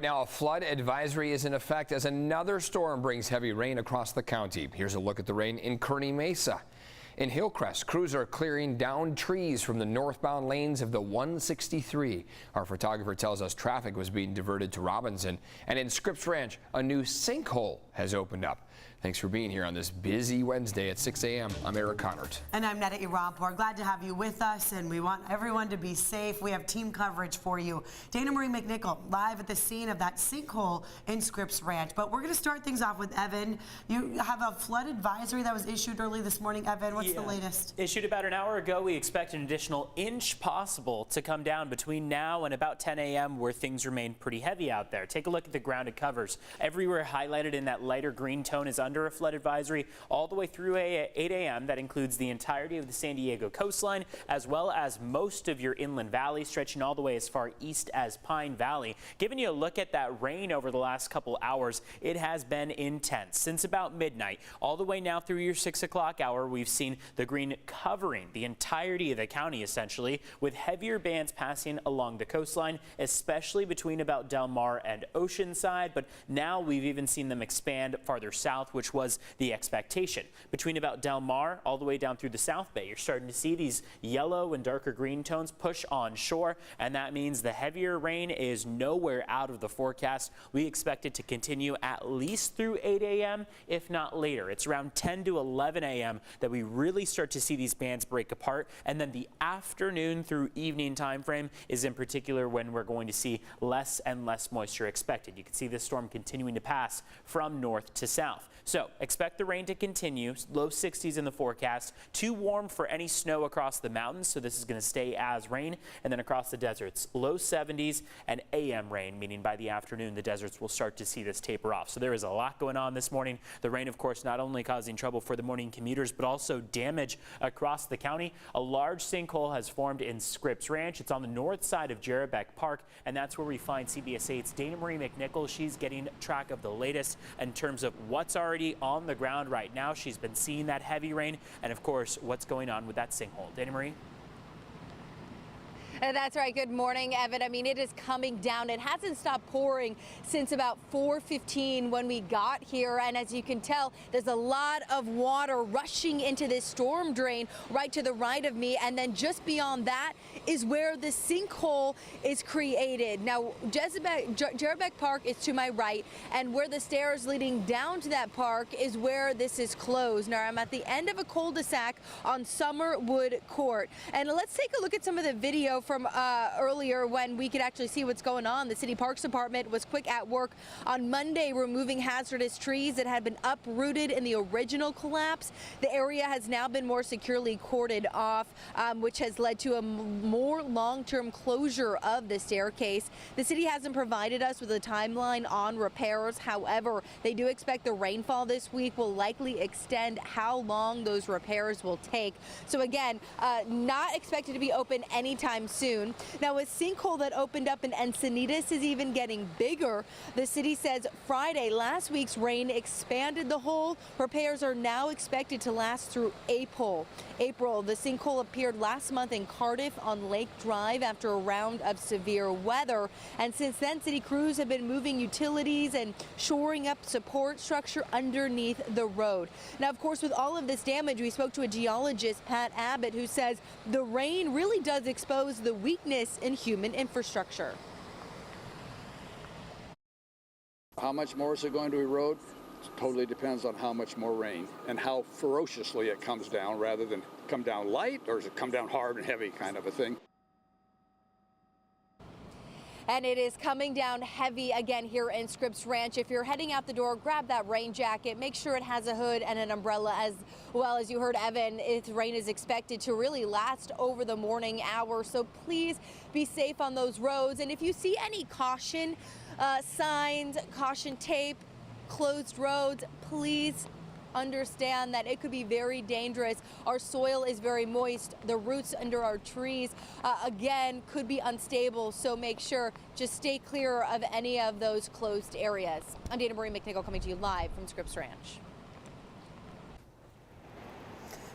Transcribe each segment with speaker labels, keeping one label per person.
Speaker 1: Now, a flood advisory is in effect as another storm brings heavy rain across the county. Here's a look at the rain in Kearney Mesa. In Hillcrest, crews are clearing down trees from the northbound lanes of the 163. Our photographer tells us traffic was being diverted to Robinson. And in Scripps Ranch, a new sinkhole has opened up. Thanks for being here on this busy Wednesday at 6 a.m. I'm Eric Connert.
Speaker 2: And I'm Netta Irampur. Glad to have you with us, and we want everyone to be safe. We have team coverage for you. Dana Marie McNichol live at the scene of that sinkhole in Scripps Ranch. But we're going to start things off with Evan. You have a flood advisory that was issued early this morning. Evan, what's the latest?
Speaker 3: Issued about an hour ago. We expect an additional inch possible to come down between now and about 10 a.m. where things remain pretty heavy out there. Take a look at the grounded covers. Everywhere highlighted in that lighter green tone is under a flood advisory all the way through 8 a.m. That includes the entirety of the San Diego coastline, as well as most of your inland valley, stretching all the way as far east as Pine Valley. Giving you a look at that rain over the last couple hours, it has been intense since about midnight. All the way now through your 6 o'clock hour, we've seen the green covering the entirety of the county, essentially, with heavier bands passing along the coastline, especially between about Del Mar and Oceanside. But now we've even seen them expand farther south, which was the expectation. Between about Del Mar all the way down through the South Bay, you're starting to see these yellow and darker green tones push on shore, and that means the heavier rain is nowhere out of the forecast. We expect it to continue at least through 8 a.m., if not later. It's around 10 to 11 a.m. that we really start to see these bands break apart, and then the afternoon through evening time frame is in particular when we're going to see less and less moisture expected. You can see this storm continuing to pass from north to south. So expect the rain to continue, low 60s in the forecast, too warm for any snow across the mountains, so this is going to stay as rain. And then across the deserts, low 70s and AM rain, meaning by the afternoon the deserts will start to see this taper off. So there is a lot going on this morning. The rain, of course, not only causing trouble for the morning commuters, but also damage across the county. A large sinkhole has formed in Scripps Ranch. It's on the north side of Jerebeck Park, and that's where we find CBS 8's Dana Marie McNichol. She's getting track of the latest in terms of what's already on the ground right now. She's been seeing that heavy rain and, of course, what's going on with that sinkhole. Dana Marie?
Speaker 4: That's right. Good morning, Evan. I mean, it is coming down. It hasn't stopped pouring since about 4:15 when we got here. And as you can tell, there's a lot of water rushing into this storm drain right to the right of me. And then just beyond that is where the sinkhole is created. Now, Jerebeck Park is to my right, and where the stairs leading down to that park is where this is closed. Now, I'm at the end of a cul-de-sac on Summerwood Court. And let's take a look at some of the video from earlier when we could actually see what's going on. The City Parks Department was quick at work on Monday removing hazardous trees that had been uprooted in the original collapse. The area has now been more securely cordoned off, which has led to a more long-term closure of the staircase. The city hasn't provided us with a timeline on repairs. However, they do expect the rainfall this week will likely extend how long those repairs will take. So again, not expected to be open anytime soon. Now, a sinkhole that opened up in Encinitas is even getting bigger. The city says Friday, last week's rain expanded the hole. Repairs are now expected to last through April. The sinkhole appeared last month in Cardiff on Lake Drive after a round of severe weather. And since then, city crews have been moving utilities and shoring up support structure underneath the road. Now, of course, with all of this damage, we spoke to a geologist, Pat Abbott, who says the rain really does expose the weakness in human infrastructure.
Speaker 5: How much more is it going to erode? It totally depends on how much more rain and how ferociously it comes down, rather than come down light, or does it come down hard and heavy kind of a thing.
Speaker 4: And it is coming down heavy again here in Scripps Ranch. If you're heading out the door, grab that rain jacket. Make sure it has a hood and an umbrella. As well, as you heard Evan, rain is expected to really last over the morning hours. So please be safe on those roads. And if you see any caution signs, caution tape, closed roads, please understand that it could be very dangerous. Our soil is very moist. The roots under our trees, again, could be unstable. So make sure, just stay clear of any of those closed areas. I'm Dana Marie McNichol coming to you live from Scripps Ranch.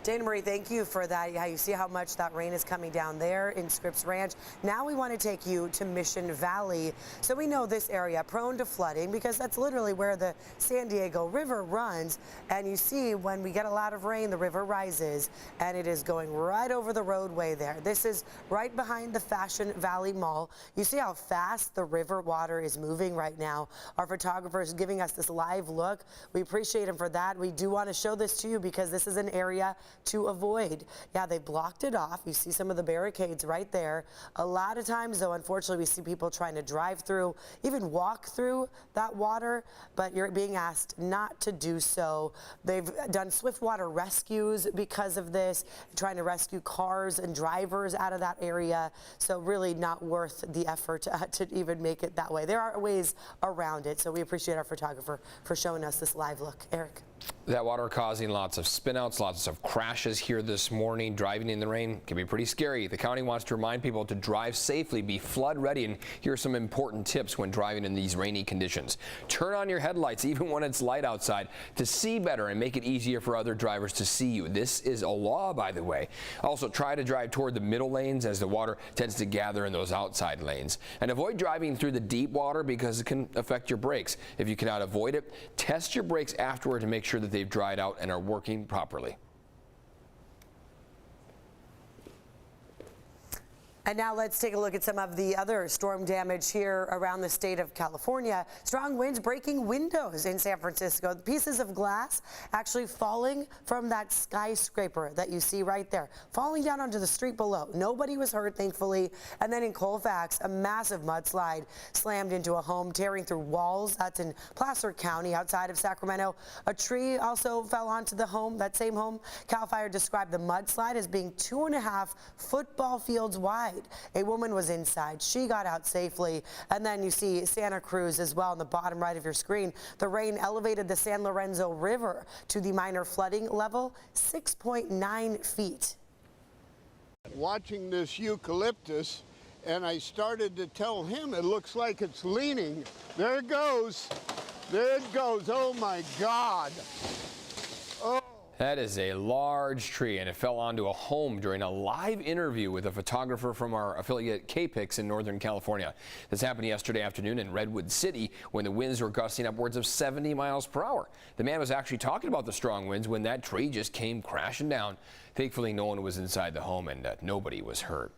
Speaker 2: Dana Marie, thank you for that. Yeah, you see how much that rain is coming down there in Scripps Ranch. Now we want to take you to Mission Valley. So we know this area prone to flooding because that's literally where the San Diego River runs. And you see when we get a lot of rain, the river rises and it is going right over the roadway there. This is right behind the Fashion Valley Mall. You see how fast the river water is moving right now. Our photographer is giving us this live look. We appreciate him for that. We do want to show this to you because this is an area to avoid. Yeah, they blocked it off. You see some of the barricades right there. A lot of times, though, unfortunately, we see people trying to drive through, even walk through that water, but you're being asked not to do so. They've done swift water rescues because of this, trying to rescue cars and drivers out of that area. So really not worth the effort to even make it that way. There are ways around it, so we appreciate our photographer for showing us this live look. Eric.
Speaker 1: That water causing lots of spinouts, lots of crashes here this morning. Driving in the rain can be pretty scary. The county wants to remind people to drive safely, be flood ready, and here are some important tips when driving in these rainy conditions. Turn on your headlights even when it's light outside to see better and make it easier for other drivers to see you. This is a law, by the way. Also, try to drive toward the middle lanes as the water tends to gather in those outside lanes. And avoid driving through the deep water because it can affect your brakes. If you cannot avoid it, test your brakes afterward to make sure that they've dried out and are working properly.
Speaker 2: And now let's take a look at some of the other storm damage here around the state of California. Strong winds breaking windows in San Francisco. Pieces of glass actually falling from that skyscraper that you see right there, falling down onto the street below. Nobody was hurt, thankfully. And then in Colfax, a massive mudslide slammed into a home, tearing through walls. That's in Placer County outside of Sacramento. A tree also fell onto the home, that same home. CAL FIRE described the mudslide as being 2.5 football fields wide. A woman was inside. She got out safely. And then you see Santa Cruz as well on the bottom right of your screen. The rain elevated the San Lorenzo River to the minor flooding level, 6.9 feet.
Speaker 6: Watching this eucalyptus, and I started to tell him it looks like it's leaning. There it goes. There it goes. Oh my God. Oh.
Speaker 1: That is a large tree, and it fell onto a home during a live interview with a photographer from our affiliate KPIX in Northern California. This happened yesterday afternoon in Redwood City when the winds were gusting upwards of 70 miles per hour. The man was actually talking about the strong winds when that tree just came crashing down. Thankfully, no one was inside the home and nobody was hurt.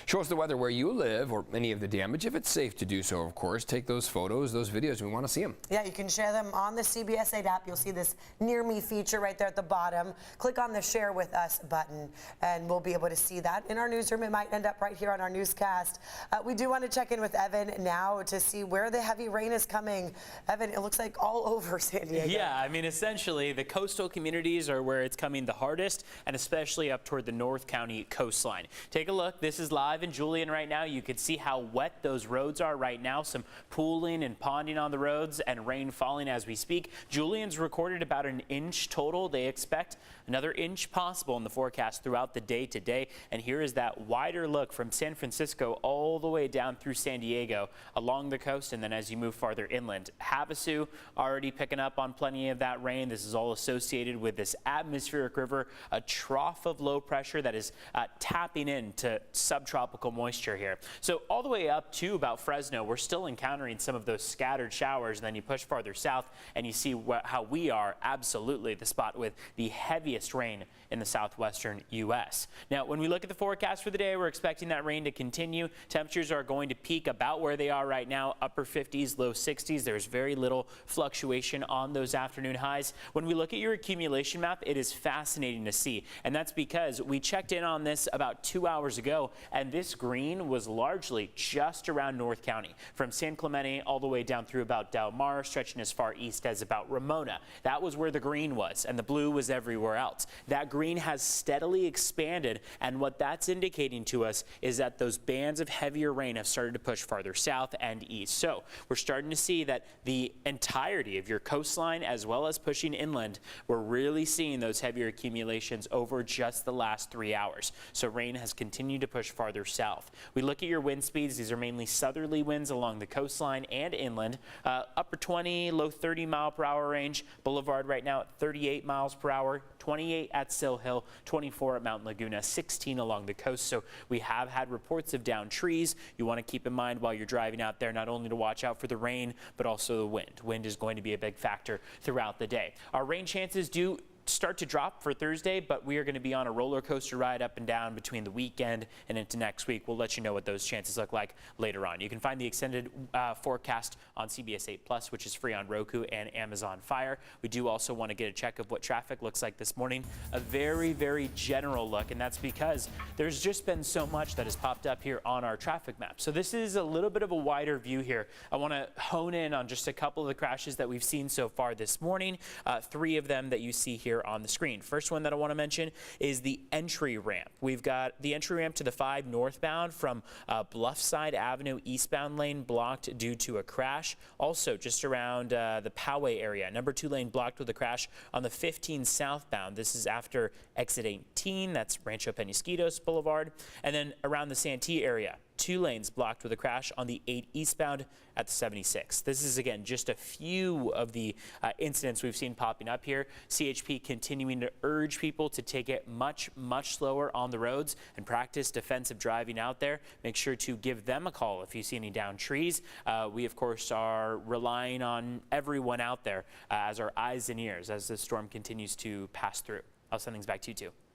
Speaker 1: Show us the weather where you live or any of the damage, if it's safe to do so, of course. Take those photos, those videos. We want to see them.
Speaker 2: Yeah, you can share them on the CBS 8 app. You'll see this Near Me feature right there at the bottom. Click on the Share With Us button, and we'll be able to see that in our newsroom. It might end up right here on our newscast. We do want to check in with Evan now to see where the heavy rain is coming. Evan, it looks like all over San Diego.
Speaker 3: Yeah, I mean, essentially, the coastal communities are where it's coming the hardest, and especially up toward the North County coastline. Take a look. This is live in Julian right now. You can see how wet those roads are right now. Some pooling and ponding on the roads and rain falling as we speak. Julian's recorded about an inch total. They expect another inch possible in the forecast throughout the day today. And here is that wider look from San Francisco all the way down through San Diego along the coast. And then as you move farther inland, Havasu already picking up on plenty of that rain. This is all associated with this atmospheric river, a trough of low pressure that is tapping into subtropical moisture here. So all the way up to about Fresno, we're still encountering some of those scattered showers. And then you push farther south and you see how we are absolutely the spot with the heaviest rain in the southwestern U.S. Now, when we look at the forecast for the day, we're expecting that rain to continue. Temperatures are going to peak about where they are right now, upper 50s, low 60s. There's very little fluctuation on those afternoon highs. When we look at your accumulation map, it is fascinating to see. And that's because we checked in on this about 2 hours ago, and this green was largely just around North County, from San Clemente all the way down through about Del Mar, stretching as far east as about Ramona. That was where the green was, and the blue was everywhere else. That green has steadily expanded, and what that's indicating to us is that those bands of heavier rain have started to push farther south and east. So we're starting to see that the entirety of your coastline, as well as pushing inland, we're really seeing those heavier accumulations over just the last 3 hours. So rain has continued to to push farther south. We look at your wind speeds. These are mainly southerly winds along the coastline and inland. Upper 20, low 30 mile per hour range. Boulevard right now at 38 miles per hour, 28 at Sill Hill, 24 at Mount Laguna, 16 along the coast. So we have had reports of downed trees. You want to keep in mind while you're driving out there, not only to watch out for the rain, but also the wind. Wind is going to be a big factor throughout the day. Our rain chances do start to drop for Thursday, but we are going to be on a roller coaster ride up and down between the weekend and into next week. We'll let you know what those chances look like later on. You can find the extended forecast on CBS 8 Plus, which is free on Roku and Amazon Fire. We do also want to get a check of what traffic looks like this morning. A very, very general look, and that's because there's just been so much that has popped up here on our traffic map. So this is a little bit of a wider view here. I want to hone in on just a couple of the crashes that we've seen so far this morning. 3 of them that you see here on the screen. First one that I want to mention is the entry ramp. We've got the entry ramp to the 5 northbound from Bluffside Avenue eastbound lane blocked due to a crash. Also just around the Poway area, number 2 lane blocked with a crash on the 15 southbound. This is after exit 18, that's Rancho Penasquitos Boulevard. And then around the Santee area, 2 lanes blocked with a crash on the 8 eastbound at the 76. This is, again, just a few of the incidents we've seen popping up here. CHP continuing to urge people to take it much, much slower on the roads and practice defensive driving out there. Make sure to give them a call if you see any downed trees. We, of course, are relying on everyone out there as our eyes and ears as the storm continues to pass through. I'll send things back to you, too.